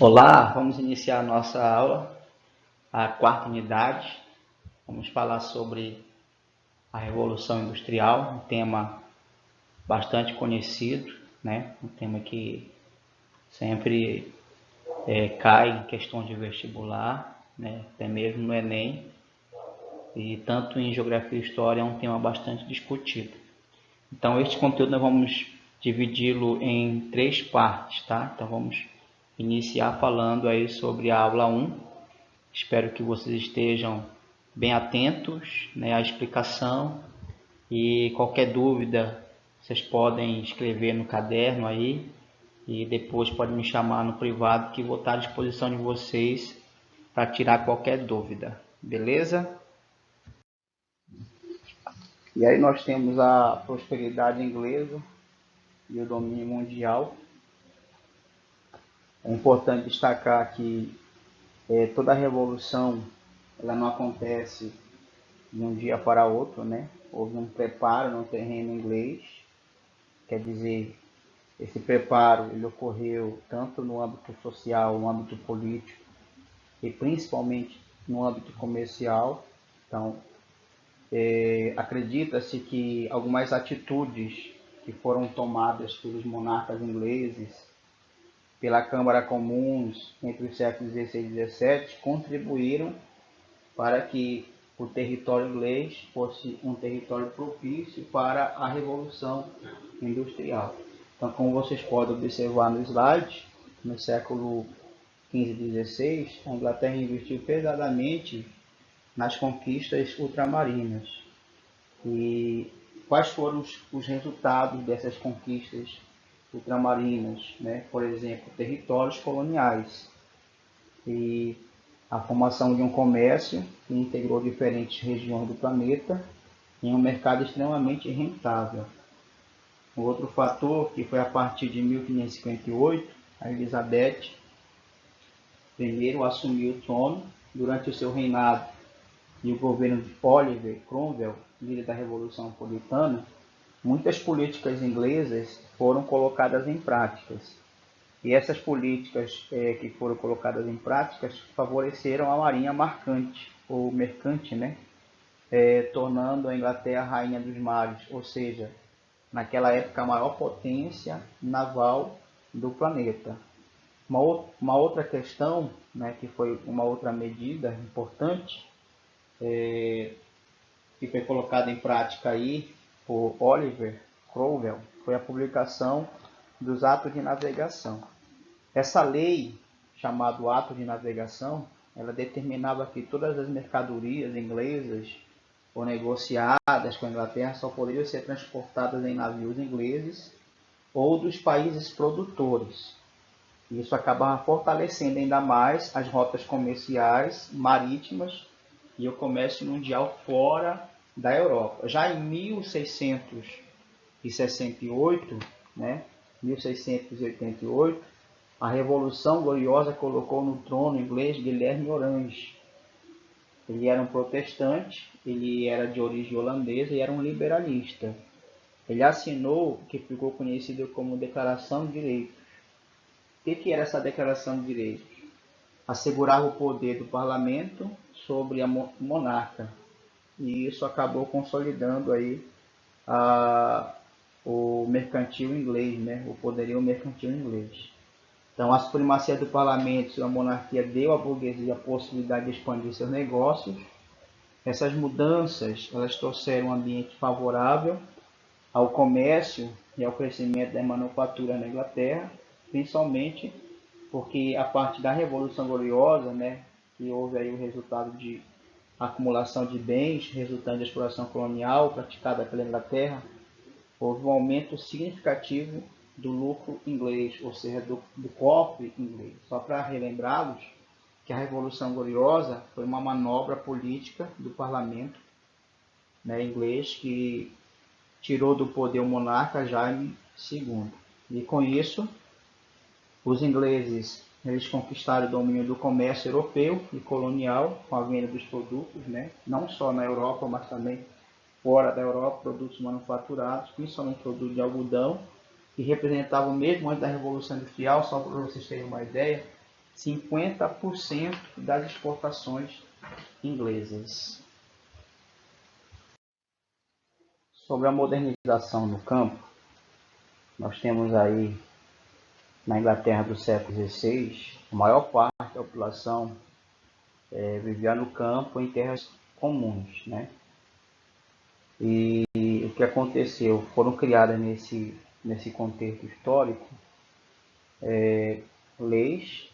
Olá, vamos iniciar a nossa aula, a quarta unidade. Vamos falar sobre a Revolução Industrial, um tema bastante conhecido, né? Um tema que sempre cai em questão de vestibular, né? Até mesmo no Enem, e tanto em Geografia e História é um tema bastante discutido. Então, este conteúdo nós vamos dividi-lo em três partes, tá? Então, vamos iniciar falando aí sobre a aula 1. Espero que vocês estejam bem atentos, né, à explicação, e qualquer dúvida vocês podem escrever no caderno aí e depois podem me chamar no privado que vou estar à disposição de vocês para tirar qualquer dúvida, beleza? E aí nós temos a prosperidade inglesa e o domínio mundial. É importante destacar que toda a revolução ela não acontece de um dia para outro, né? Houve um preparo no terreno inglês, quer dizer, esse preparo ele ocorreu tanto no âmbito social, no âmbito político e principalmente no âmbito comercial. Então, acredita-se que algumas atitudes que foram tomadas pelos monarcas ingleses, pela Câmara Comuns entre os séculos XVI e XVII, contribuíram para que o território inglês fosse um território propício para a Revolução Industrial. Então, como vocês podem observar no slide, no século XV e XVI, a Inglaterra investiu pesadamente nas conquistas ultramarinas. E quais foram os resultados dessas conquistas ultramarinas? Né? Por exemplo, territórios coloniais. E a formação de um comércio que integrou diferentes regiões do planeta em um mercado extremamente rentável. O outro fator, que foi a partir de 1558, a Elizabeth I assumiu o trono. Durante o seu reinado e o governo de Oliver Cromwell, líder da Revolução Puritana, muitas políticas inglesas foram colocadas em práticas. E essas políticas que foram colocadas em práticas favoreceram a marinha marcante, ou mercante, né? Tornando a Inglaterra a rainha dos mares, ou seja, naquela época a maior potência naval do planeta. Uma outra questão, né, que foi uma outra medida importante, que foi colocada em prática aí por Oliver Cromwell, foi a publicação dos atos de navegação. Essa lei, chamada Ato de Navegação, ela determinava que todas as mercadorias inglesas ou negociadas com a Inglaterra só poderiam ser transportadas em navios ingleses ou dos países produtores. Isso acabava fortalecendo ainda mais as rotas comerciais marítimas e o comércio mundial fora da Europa. Já em 1668, né, 1688, a Revolução Gloriosa colocou no trono inglês Guilherme Orange. Ele era um protestante, ele era de origem holandesa e era um liberalista. Ele assinou o que ficou conhecido como Declaração de Direitos. O que era essa Declaração de Direitos? Assegurava o poder do parlamento sobre a monarca. E isso acabou consolidando aí o mercantil inglês, né? O poderio mercantil inglês. Então, a supremacia do parlamento e a monarquia deu à burguesia a possibilidade de expandir seus negócios. Essas mudanças elas trouxeram um ambiente favorável ao comércio e ao crescimento da manufatura na Inglaterra, principalmente porque a partir da Revolução Gloriosa, né, que houve aí o resultado de acumulação de bens resultante da exploração colonial praticada pela Inglaterra, houve um aumento significativo do lucro inglês, ou seja, do cofre inglês. Só para relembrá-los que a Revolução Gloriosa foi uma manobra política do parlamento, né, inglês que tirou do poder o monarca Jaime II. E com isso, os ingleses eles conquistaram o domínio do comércio europeu e colonial com a venda dos produtos, né, não só na Europa, mas também fora da Europa, produtos manufaturados, principalmente produtos de algodão, que representavam mesmo antes da Revolução Industrial, só para vocês terem uma ideia, 50% das exportações inglesas. Sobre a modernização no campo, nós temos aí na Inglaterra do século XVI, a maior parte da população vivia no campo em terras comuns, né? E o que aconteceu? Foram criadas nesse contexto histórico leis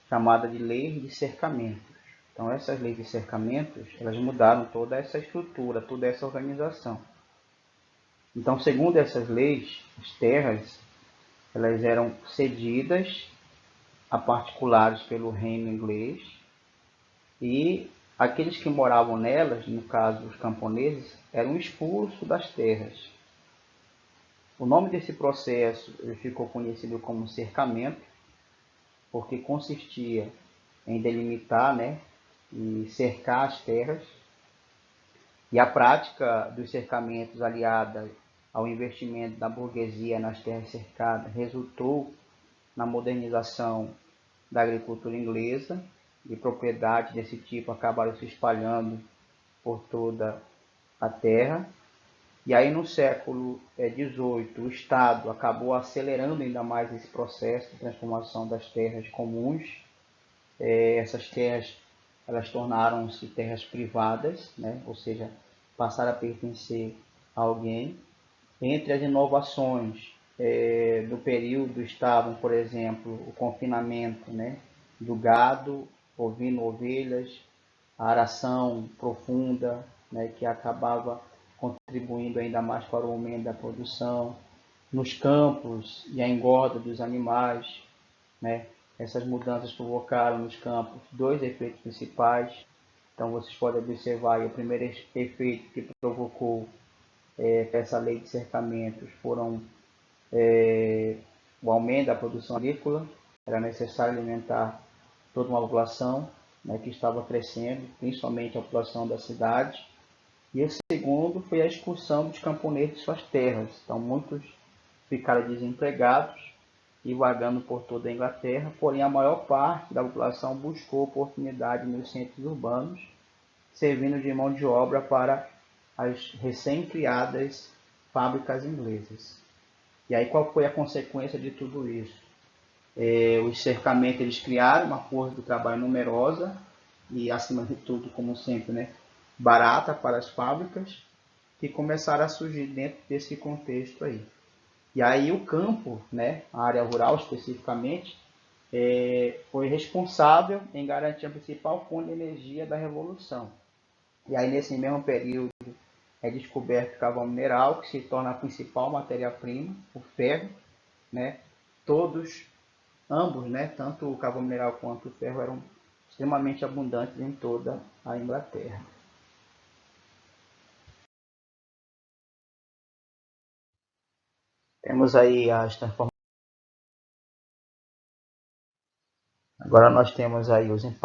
chamadas de leis de cercamentos. Então essas leis de cercamentos, elas mudaram toda essa estrutura, toda essa organização. Então, segundo essas leis, as terras elas eram cedidas a particulares pelo reino inglês e aqueles que moravam nelas, no caso os camponeses, eram expulsos das terras. O nome desse processo ficou conhecido como cercamento, porque consistia em delimitar, né, e cercar as terras. E a prática dos cercamentos aliada ao investimento da burguesia nas terras cercadas resultou na modernização da agricultura inglesa, e propriedades desse tipo acabaram se espalhando por toda a terra. E aí no século XVIII o Estado acabou acelerando ainda mais esse processo de transformação das terras comuns. Essas terras elas tornaram-se terras privadas, né? Ou seja, passaram a pertencer a alguém. Entre as inovações do período estavam, por exemplo, o confinamento, né, do gado, ovino, ovelhas, a aração profunda, né, que acabava contribuindo ainda mais para o aumento da produção, nos campos e a engorda dos animais, né? Essas mudanças provocaram nos campos dois efeitos principais. Então vocês podem observar aí, o primeiro efeito que provocou essa lei de cercamentos foram o aumento da produção agrícola. Era necessário alimentar toda uma população, né, que estava crescendo, principalmente a população da cidade. E o segundo foi a expulsão dos camponeses de suas terras. Então muitos ficaram desempregados e vagando por toda a Inglaterra, porém a maior parte da população buscou oportunidade nos centros urbanos, servindo de mão de obra para as recém-criadas fábricas inglesas. E aí qual foi a consequência de tudo isso? Os cercamentos eles criaram uma força de trabalho numerosa e, acima de tudo, como sempre, né, barata para as fábricas, que começaram a surgir dentro desse contexto aí. E aí o campo, né, a área rural especificamente, foi responsável em garantir a principal fonte de energia da Revolução. E aí nesse mesmo período é descoberto o carvão mineral, que se torna a principal matéria-prima, o ferro, né? Ambos, né, tanto o carvão mineral quanto o ferro eram extremamente abundantes em toda a Inglaterra. Temos aí as transformações. Agora nós temos aí os impactos